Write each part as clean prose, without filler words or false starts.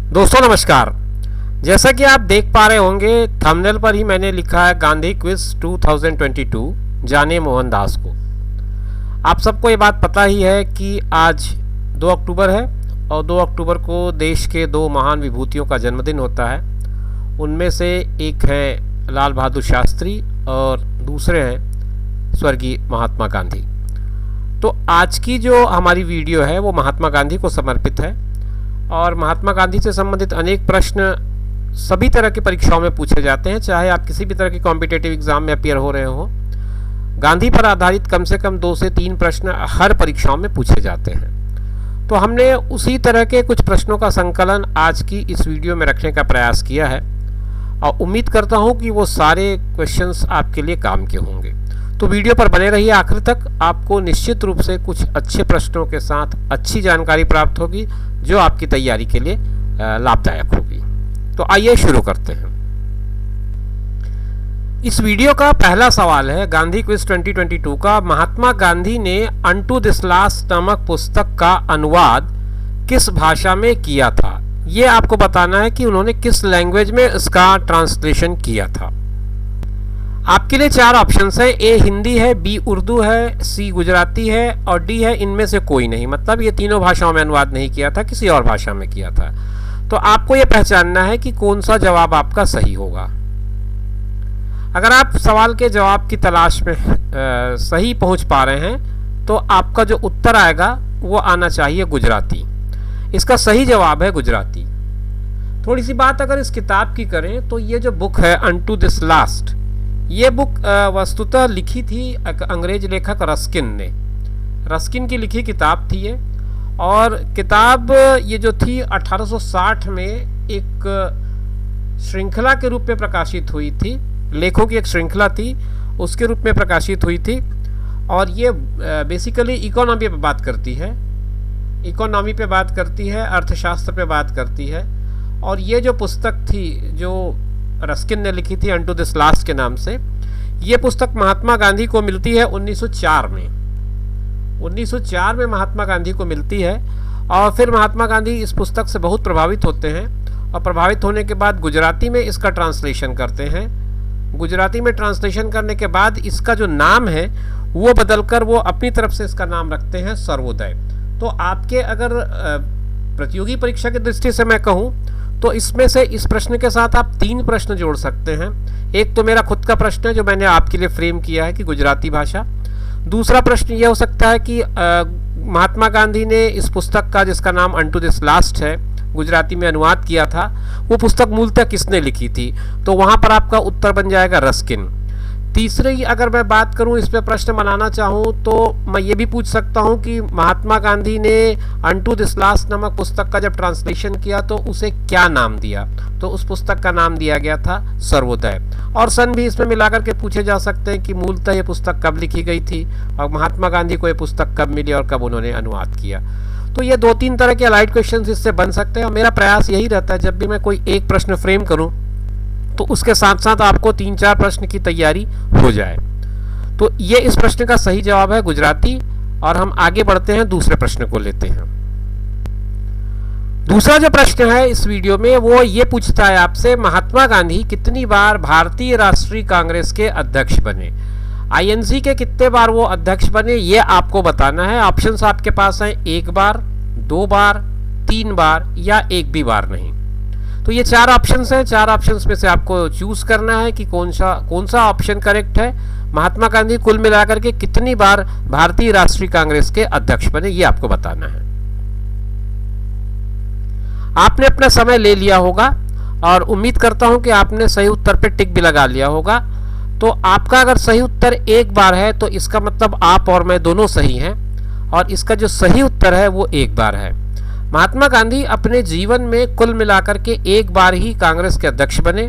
दोस्तों नमस्कार। जैसा कि आप देख पा रहे होंगे थंबनेल पर ही मैंने लिखा है गांधी क्विज 2022 जाने मोहनदास को। आप सबको ये बात पता ही है कि आज 2 अक्टूबर है और 2 अक्टूबर को देश के दो महान विभूतियों का जन्मदिन होता है। उनमें से एक है लाल बहादुर शास्त्री और दूसरे हैं स्वर्गीय महात्मा गांधी। तो आज की जो हमारी वीडियो है वो महात्मा गांधी को समर्पित है और महात्मा गांधी से संबंधित अनेक प्रश्न सभी तरह की परीक्षाओं में पूछे जाते हैं, चाहे आप किसी भी तरह की कॉम्पिटिटिव एग्जाम में अपीयर हो रहे हो। गांधी पर आधारित कम से कम 2 से 3 प्रश्न हर परीक्षाओं में पूछे जाते हैं। तो हमने उसी तरह के कुछ प्रश्नों का संकलन आज की इस वीडियो में रखने का प्रयास किया है और उम्मीद करता हूं कि वो सारे क्वेश्चंस आपके लिए काम के होंगे। तो वीडियो पर बने रहिए आखिर तक, आपको निश्चित रूप से कुछ अच्छे प्रश्नों के साथ अच्छी जानकारी प्राप्त होगी जो आपकी तैयारी के लिए लाभदायक होगी। तो आइए शुरू करते हैं। इस वीडियो का पहला सवाल है गांधी क्विज 2022 का, महात्मा गांधी ने अनटू दिस लास्ट नामक पुस्तक का अनुवाद किस भाषा में किया था। ये आपको बताना है कि उन्होंने किस लैंग्वेज में इसका ट्रांसलेशन किया था। आपके लिए 4 ऑप्शंस है, ए हिंदी है, बी उर्दू है, सी गुजराती है और डी है इनमें से कोई नहीं। मतलब ये तीनों भाषाओं में अनुवाद नहीं किया था, किसी और भाषा में किया था। तो आपको ये पहचानना है कि कौन सा जवाब आपका सही होगा। अगर आप सवाल के जवाब की तलाश में सही पहुंच पा रहे हैं तो आपका जो उत्तर आएगा वो आना चाहिए गुजराती। इसका सही जवाब है गुजराती। थोड़ी सी बात अगर इस किताब की करें तो ये जो बुक है अनटू दिस लास्ट, ये बुक वस्तुतः लिखी थी अंग्रेज लेखक रस्किन ने। रस्किन की लिखी किताब थी ये, और किताब ये जो थी 1860 में एक श्रृंखला के रूप में प्रकाशित हुई थी। लेखों की एक श्रृंखला थी, उसके रूप में प्रकाशित हुई थी और ये बेसिकली इकोनॉमी पे बात करती है, इकोनॉमी पे बात करती है, अर्थशास्त्र पे बात करती है। और ये जो पुस्तक थी जो रस्किन ने लिखी थी अनटू दिस लास्ट के नाम से, ये पुस्तक महात्मा गांधी को मिलती है 1904 में। 1904 में महात्मा गांधी को मिलती है और फिर महात्मा गांधी इस पुस्तक से बहुत प्रभावित होते हैं और प्रभावित होने के बाद गुजराती में इसका ट्रांसलेशन करते हैं। गुजराती में ट्रांसलेशन करने के बाद इसका जो नाम है वो बदलकर वो अपनी तरफ से इसका नाम रखते हैं सर्वोदय। तो आपके अगर प्रतियोगी परीक्षा की दृष्टि से मैं कहूँ तो इसमें से इस प्रश्न के साथ आप 3 प्रश्न जोड़ सकते हैं। एक तो मेरा खुद का प्रश्न है जो मैंने आपके लिए फ्रेम किया है कि गुजराती भाषा। दूसरा प्रश्न यह हो सकता है कि महात्मा गांधी ने इस पुस्तक का, जिसका नाम अनटू दिस लास्ट है, गुजराती में अनुवाद किया था, वो पुस्तक मूलतः किसने लिखी थी। तो वहाँ पर आपका उत्तर बन जाएगा रस्किन। तीसरी अगर मैं बात करूं, इस पे प्रश्न बनाना चाहूं तो मैं ये भी पूछ सकता हूं कि महात्मा गांधी ने अनटू दिस लास्ट नामक पुस्तक का जब ट्रांसलेशन किया तो उसे क्या नाम दिया। तो उस पुस्तक का नाम दिया गया था सर्वोदय। और सन भी इसमें मिलाकर के पूछे जा सकते हैं कि मूलतः ये पुस्तक कब लिखी गई थी और महात्मा गांधी को ये पुस्तक कब मिली और कब उन्होंने अनुवाद किया। तो ये 2-3 तरह के अलाइड क्वेश्चन इससे बन सकते हैं और मेरा प्रयास यही रहता है जब भी मैं कोई एक प्रश्न फ्रेम करूँ तो उसके साथ साथ आपको 3-4 प्रश्न की तैयारी हो जाए। तो ये इस प्रश्न का सही जवाब है गुजराती। और हम आगे बढ़ते हैं, दूसरे प्रश्न को लेते हैं। दूसरा जो प्रश्न है इस वीडियो में वो ये पूछता है आपसे, महात्मा गांधी कितनी बार भारतीय राष्ट्रीय कांग्रेस के अध्यक्ष बने। आईएनसी के कितने बार वो अध्यक्ष बने ये आपको बताना है। ऑप्शंस आपके पास हैं 1 बार, 2 बार, 3 बार या 1 भी बार नहीं। तो ये 4 ऑप्शंस हैं। 4 ऑप्शंस में से आपको चूज करना है कि कौन सा ऑप्शन करेक्ट है। महात्मा गांधी कुल मिलाकर के कितनी बार भारतीय राष्ट्रीय कांग्रेस के अध्यक्ष बने ये आपको बताना है। आपने अपना समय ले लिया होगा और उम्मीद करता हूं कि आपने सही उत्तर पे टिक भी लगा लिया होगा। तो आपका अगर सही उत्तर 1 बार है तो इसका मतलब आप और मैं दोनों सही हैं और इसका जो सही उत्तर है वो 1 बार है। महात्मा गांधी अपने जीवन में कुल मिलाकर के 1 बार ही कांग्रेस के अध्यक्ष बने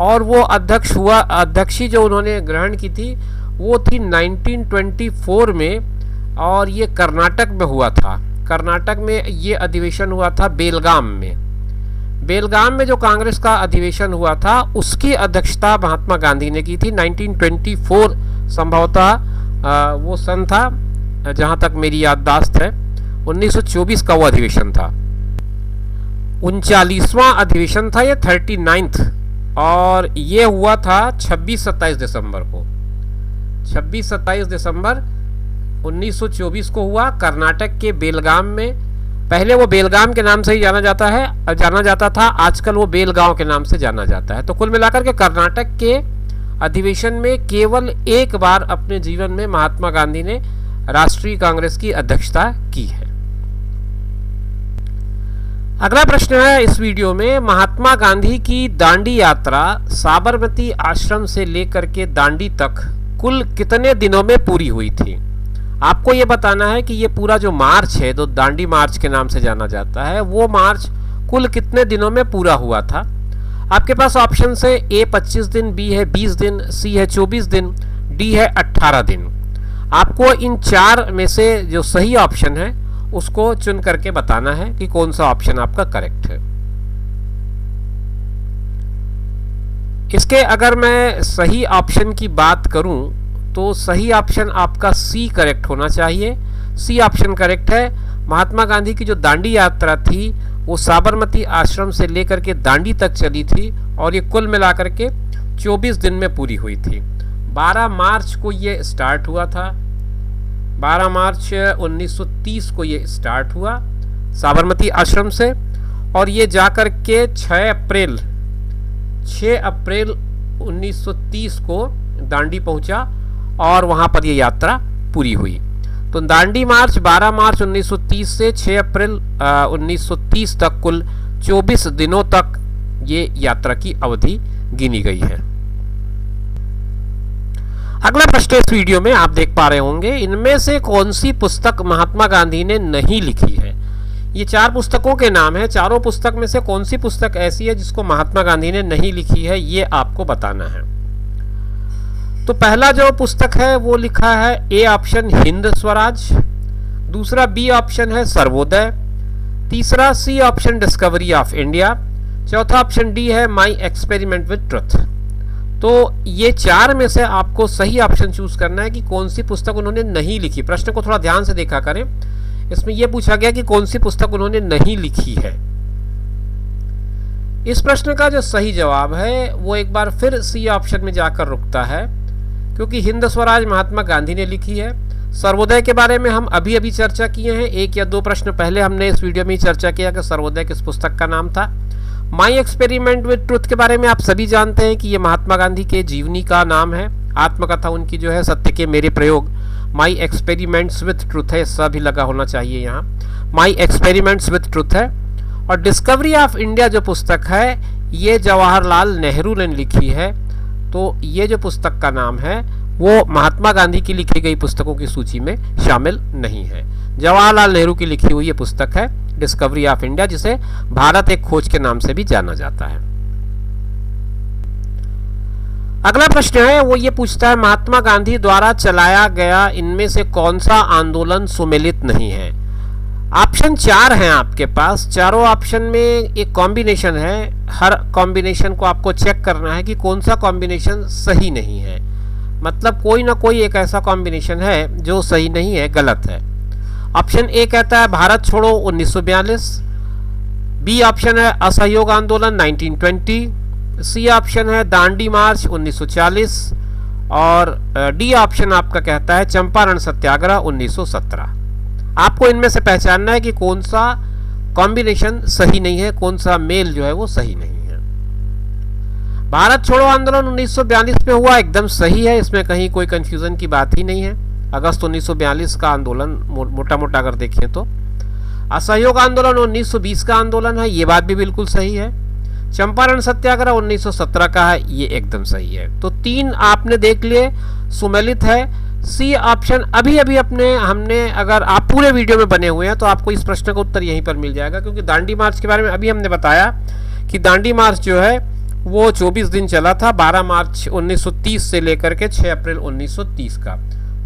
और वो अध्यक्षी जो उन्होंने ग्रहण की थी वो थी 1924 में और ये कर्नाटक में हुआ था। कर्नाटक में ये अधिवेशन हुआ था बेलगाम में। बेलगाम में जो कांग्रेस का अधिवेशन हुआ था उसकी अध्यक्षता महात्मा गांधी ने की थी। 1924 संभवतः वो सन था जहाँ तक मेरी याददाश्त है, 1924 का वो अधिवेशन था। 39वां अधिवेशन था, ये 39th, और ये हुआ था 26-27 दिसंबर को। 26-27 दिसंबर 1924 को हुआ कर्नाटक के बेलगाम में। पहले वो बेलगाम के नाम से ही जाना जाता था, आजकल वो बेलगांव के नाम से जाना जाता है। तो कुल मिलाकर के कर्नाटक के अधिवेशन में केवल एक बार अपने जीवन में महात्मा गांधी ने राष्ट्रीय कांग्रेस की अध्यक्षता की है। अगला प्रश्न है इस वीडियो में, महात्मा गांधी की दांडी यात्रा साबरमती आश्रम से लेकर के दांडी तक कुल कितने दिनों में पूरी हुई थी? आपको ये बताना है कि ये पूरा जो मार्च है, जो दांडी मार्च के नाम से जाना जाता है, वो मार्च कुल कितने दिनों में पूरा हुआ था। आपके पास ऑप्शन है ए 25 दिन, बी है 20 दिन, सी है 24 दिन, डी है 18 दिन। आपको इन चार में से जो सही ऑप्शन है उसको चुन करके बताना है कि कौन सा ऑप्शन आपका करेक्ट है। इसके अगर मैं सही ऑप्शन की बात करूं तो सही ऑप्शन आपका सी करेक्ट होना चाहिए। सी ऑप्शन करेक्ट है। महात्मा गांधी की जो दांडी यात्रा थी वो साबरमती आश्रम से लेकर के दांडी तक चली थी और ये कुल मिलाकर के 24 दिन में पूरी हुई थी। 12 मार्च को ये स्टार्ट हुआ था। 12 मार्च 1930 को ये स्टार्ट हुआ साबरमती आश्रम से, और ये जाकर के 6 अप्रैल 1930 को दांडी पहुंचा और वहां पर ये यात्रा पूरी हुई। तो दांडी मार्च 12 मार्च 1930 से 6 अप्रैल 1930 तक कुल 24 दिनों तक ये यात्रा की अवधि गिनी गई है। अगला प्रश्न इस वीडियो में आप देख पा रहे होंगे, इनमें से कौन सी पुस्तक महात्मा गांधी ने नहीं लिखी है? ये 4 पुस्तकों के नाम है। चारों पुस्तक में से कौन सी पुस्तक ऐसी है जिसको महात्मा गांधी ने नहीं लिखी है, ये आपको बताना है। तो पहला जो पुस्तक है वो लिखा है ए ऑप्शन हिंद स्वराज, दूसरा बी ऑप्शन है सर्वोदय, तीसरा C option discovery of India, चौथा ऑप्शन डी है माई एक्सपेरिमेंट विद ट्रुथ। तो ये 4 में से आपको सही ऑप्शन चूज करना है कि कौन सी पुस्तक उन्होंने नहीं लिखी। प्रश्न को थोड़ा ध्यान से देखा करें, इसमें यह पूछा गया कि कौन सी पुस्तक उन्होंने नहीं लिखी है। इस प्रश्न का जो सही जवाब है वो एक बार फिर सी ऑप्शन में जाकर रुकता है, क्योंकि हिंद स्वराज महात्मा गांधी ने लिखी है। सर्वोदय के बारे में हम अभी अभी चर्चा किए हैं, 1 या 2 प्रश्न पहले हमने इस वीडियो में ही चर्चा किया कि सर्वोदय किस पुस्तक का नाम था। माई एक्सपेरिमेंट विद ट्रुथ के बारे में आप सभी जानते हैं कि ये महात्मा गांधी के जीवनी का नाम है, आत्मकथा उनकी जो है सत्य के मेरे प्रयोग, माई एक्सपेरिमेंट्स विद ट्रुथ है, सा भी लगा होना चाहिए यहाँ, माई एक्सपेरिमेंट्स विद ट्रुथ है। और डिस्कवरी ऑफ इंडिया जो पुस्तक है ये जवाहरलाल नेहरू ने लिखी है। तो ये जो पुस्तक का नाम है वो महात्मा गांधी की लिखी गई पुस्तकों की सूची में शामिल नहीं है। जवाहरलाल नेहरू की लिखी हुई ये पुस्तक है डिस्कवरी ऑफ इंडिया, जिसे भारत एक खोज के नाम से भी जाना जाता है। अगला प्रश्न है वो ये पूछता है, महात्मा गांधी द्वारा चलाया गया इनमें से कौन सा आंदोलन सुमेलित नहीं है? ऑप्शन 4 हैं आपके पास। चारों ऑप्शन में एक कॉम्बिनेशन है, हर कॉम्बिनेशन को आपको चेक करना है कि कौन सा कॉम्बिनेशन सही नहीं है। मतलब कोई ना कोई एक ऐसा कॉम्बिनेशन है जो सही नहीं है, गलत है। ऑप्शन ए कहता है भारत छोड़ो 1942, बी ऑप्शन है असहयोग आंदोलन 1920, सी ऑप्शन है दांडी मार्च 1940 और डी ऑप्शन आपका कहता है चंपारण सत्याग्रह 1917। आपको इनमें से पहचानना है कि कौन सा कॉम्बिनेशन सही नहीं है, कौन सा मेल जो है वो सही नहीं है। भारत छोड़ो आंदोलन 1942 में हुआ, एकदम सही है, इसमें कहीं कोई कंफ्यूजन की बात ही नहीं है। अगस्त 1942 का आंदोलन मोटा मोटा अगर देखें तो। असहयोग आंदोलन 1920 का आंदोलन है, ये बात भी बिल्कुल सही है। चंपारण सत्याग्रह 1917 का है, ये एकदम सही है। तो 3 आपने देख लिए, सुमेलित है। सी ऑप्शन अभी अभी हमने अगर आप पूरे वीडियो में बने हुए हैं तो आपको इस प्रश्न का उत्तर यहीं पर मिल जाएगा, क्योंकि दांडी मार्च के बारे में अभी हमने बताया कि दांडी मार्च जो है वो 24 दिन चला था, 12 मार्च 1930 से लेकर के 6 अप्रैल 1930 का।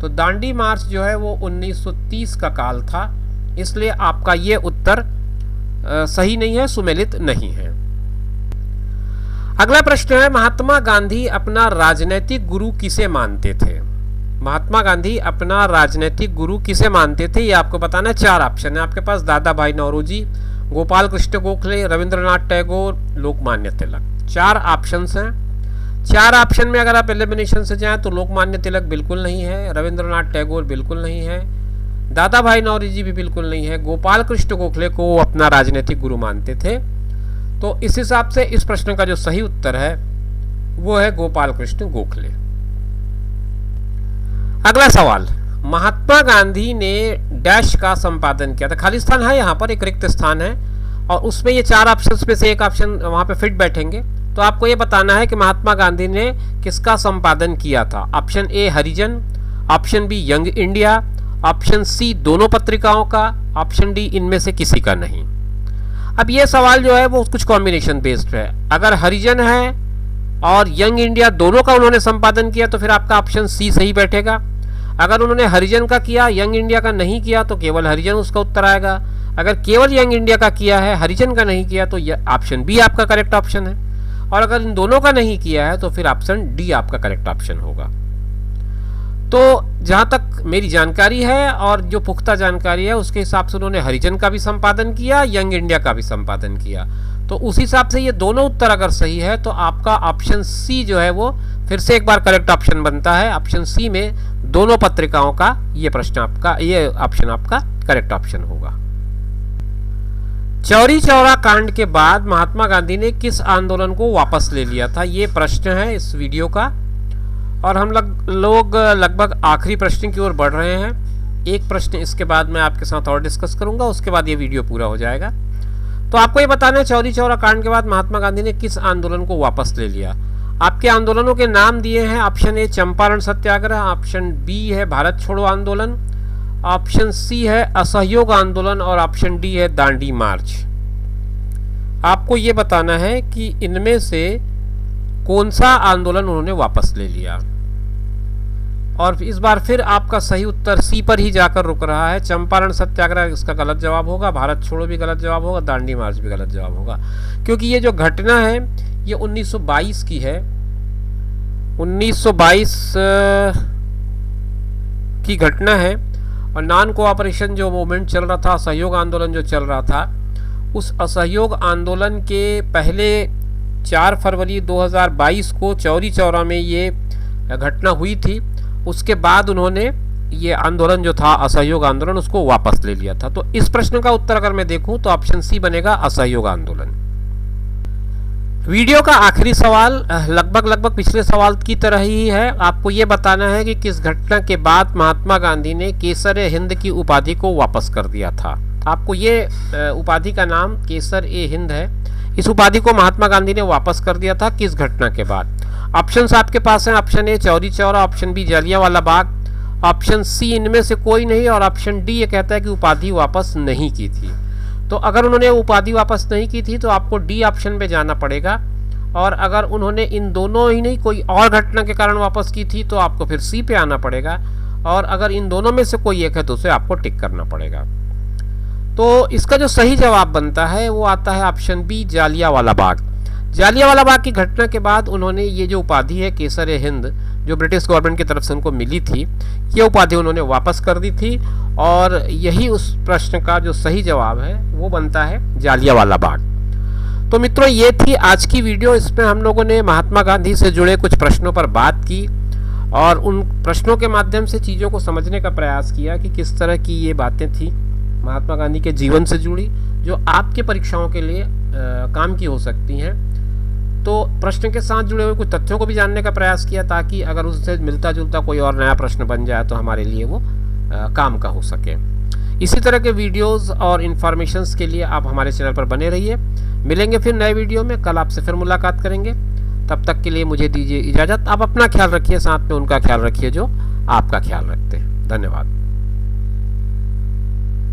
तो दांडी मार्च जो है वो 1930 का काल था, इसलिए आपका ये उत्तर सही नहीं है, सुमेलित नहीं है। अगला प्रश्न है, महात्मा गांधी अपना राजनीतिक गुरु किसे मानते थे? महात्मा गांधी अपना राजनीतिक गुरु किसे मानते थे, ये आपको बताना है। 4 ऑप्शन है आपके पास, दादा भाई नौरोजी, गोपाल कृष्ण गोखले, रविंद्रनाथ टैगोर, लोकमान्य तिलक। 4 ऑप्शंस हैं। 4 ऑप्शन में अगर आप एलिमिनेशन से जाएं तो लोकमान्य तिलक बिल्कुल नहीं है, रविंद्रनाथ टैगोर बिल्कुल नहीं है, दादा भाई नौरोजी भी बिल्कुल नहीं है, गोपाल कृष्ण गोखले को वो अपना राजनीतिक गुरु मानते थे। तो इस हिसाब से इस प्रश्न का जो सही उत्तर है वो है गोपाल कृष्ण गोखले। अगला सवाल, महात्मा गांधी ने डैश का संपादन किया था। खाली स्थान है, यहाँ पर एक रिक्त स्थान है और उसमें ये 4 ऑप्शंस में से एक ऑप्शन वहाँ पे फिट बैठेंगे। तो आपको ये बताना है कि महात्मा गांधी ने किसका संपादन किया था। Option A Harijan, option B young India, option C दोनों पत्रिकाओं का, ऑप्शन डी इनमें से किसी का नहीं। अब ये सवाल जो है वो कुछ कॉम्बिनेशन बेस्ड है। अगर हरिजन है और यंग इंडिया दोनों का उन्होंने संपादन किया तो फिर आपका ऑप्शन सी सही बैठेगा। अगर उन्होंने हरिजन का किया, यंग इंडिया का नहीं किया, तो केवल हरिजन उसका उत्तर आएगा। अगर केवल यंग इंडिया का किया है, हरिजन का नहीं किया, तो ऑप्शन बी आपका करेक्ट ऑप्शन है। और अगर इन दोनों का नहीं किया है तो फिर ऑप्शन डी आपका करेक्ट ऑप्शन होगा। तो जहाँ तक मेरी जानकारी है और जो पुख्ता जानकारी है उसके हिसाब से उन्होंने हरिजन का भी संपादन किया, यंग इंडिया का भी संपादन किया। तो उस हिसाब से ये दोनों उत्तर अगर सही है तो आपका ऑप्शन सी जो है वो फिर से एक बार करेक्ट ऑप्शन बनता है। ऑप्शन सी में दोनों पत्रिकाओं का ये प्रश्न आपका, ये ऑप्शन आपका करेक्ट ऑप्शन होगा। चौरी चौरा कांड के बाद महात्मा गांधी ने किस आंदोलन को वापस ले लिया था, ये प्रश्न है इस वीडियो का। और हम लोग लगभग आखिरी प्रश्न की ओर बढ़ रहे हैं। एक प्रश्न इसके बाद मैं आपके साथ और डिस्कस करूंगा, उसके बाद ये वीडियो पूरा हो जाएगा। तो आपको ये बताना है चौरी चौरा कांड के बाद महात्मा गांधी ने किस आंदोलन को वापस ले लिया। आपके आंदोलनों के नाम दिए हैं। Option A Champaran Satyagraha, option B है भारत छोड़ो आंदोलन, ऑप्शन सी है असहयोग आंदोलन और ऑप्शन डी है दांडी मार्च। आपको ये बताना है कि इनमें से कौन सा आंदोलन उन्होंने वापस ले लिया। और इस बार फिर आपका सही उत्तर सी पर ही जाकर रुक रहा है। चंपारण सत्याग्रह इसका गलत जवाब होगा, भारत छोड़ो भी गलत जवाब होगा, दांडी मार्च भी गलत जवाब होगा। क्योंकि ये जो घटना है ये 1922 की है। 1922 की घटना है और नॉन कोऑपरेशन जो मूवमेंट चल रहा था, असहयोग आंदोलन जो चल रहा था, उस असहयोग आंदोलन के पहले 4 फरवरी 2022 को चौरी चौरा में ये घटना हुई थी। उसके बाद उन्होंने ये आंदोलन जो था असहयोग आंदोलन उसको वापस ले लिया था। तो इस प्रश्न का उत्तर अगर मैं देखूं तो ऑप्शन सी बनेगा असहयोग आंदोलन। वीडियो का आखिरी सवाल लगभग पिछले सवाल की तरह ही है। आपको ये बताना है कि किस घटना के बाद महात्मा गांधी ने केसर ए हिंद की उपाधि को वापस कर दिया था। आपको ये उपाधि का नाम केसर ए हिंद है। इस उपाधि को महात्मा गांधी ने वापस कर दिया था किस घटना के बाद। ऑप्शंस आपके पास हैं। Option A Chauri Chaura, option B Jallianwala Bagh, option C इनमें से कोई नहीं और ऑप्शन डी ये कहता है कि उपाधि वापस नहीं की थी। तो अगर उन्होंने उपाधि वापस नहीं की थी तो आपको डी ऑप्शन पे जाना पड़ेगा। और अगर उन्होंने इन दोनों ही नहीं कोई और घटना के कारण वापस की थी तो आपको फिर सी पे आना पड़ेगा। और अगर इन दोनों में से कोई एक है तो उसे आपको टिक करना पड़ेगा। तो इसका जो सही जवाब बनता है वो आता है ऑप्शन बी जालियांवाला बाग। जालियांवाला बाग की घटना के बाद उन्होंने ये जो उपाधि है केसर ए हिंद जो ब्रिटिश गवर्नमेंट की तरफ से उनको मिली थी, ये उपाधि उन्होंने वापस कर दी थी। और यही उस प्रश्न का जो सही जवाब है वो बनता है जालियांवाला बाग। तो मित्रों, ये थी आज की वीडियो। इसमें हम लोगों ने महात्मा गांधी से जुड़े कुछ प्रश्नों पर बात की और उन प्रश्नों के माध्यम से चीज़ों को समझने का प्रयास किया कि किस तरह की ये बातें थी महात्मा गांधी के जीवन से जुड़ी, जो आपके परीक्षाओं के लिए काम की हो सकती हैं। तो प्रश्न के साथ जुड़े हुए कुछ तथ्यों को भी जानने का प्रयास किया ताकि अगर उससे मिलता जुलता कोई और नया प्रश्न बन जाए तो हमारे लिए वो काम का हो सके। इसी तरह के वीडियोस और इन्फॉर्मेशंस के लिए आप हमारे चैनल पर बने रहिए। मिलेंगे फिर नए वीडियो में। कल आपसे फिर मुलाकात करेंगे। तब तक के लिए मुझे दीजिए इजाज़त। आप अपना ख्याल रखिए, साथ में उनका ख्याल रखिए जो आपका ख्याल रखते हैं। धन्यवाद।